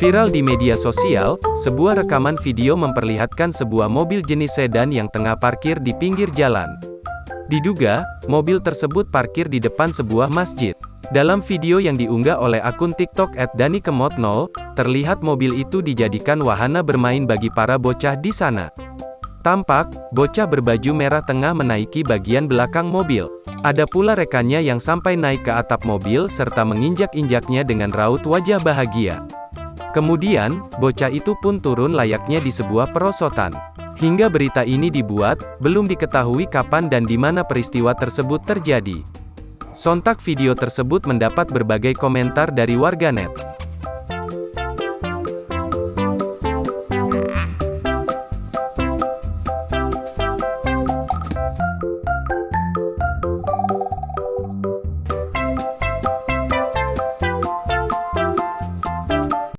Viral di media sosial, sebuah rekaman video memperlihatkan sebuah mobil jenis sedan yang tengah parkir di pinggir jalan. Diduga, mobil tersebut parkir di depan sebuah masjid. Dalam video yang diunggah oleh akun TikTok @danikemot0, terlihat mobil itu dijadikan wahana bermain bagi para bocah di sana. Tampak, bocah berbaju merah tengah menaiki bagian belakang mobil. Ada pula rekannya yang sampai naik ke atap mobil serta menginjak-injaknya dengan raut wajah bahagia. Kemudian, bocah itu pun turun layaknya di sebuah perosotan. Hingga berita ini dibuat, belum diketahui kapan dan di mana peristiwa tersebut terjadi. Sontak video tersebut mendapat berbagai komentar dari warganet.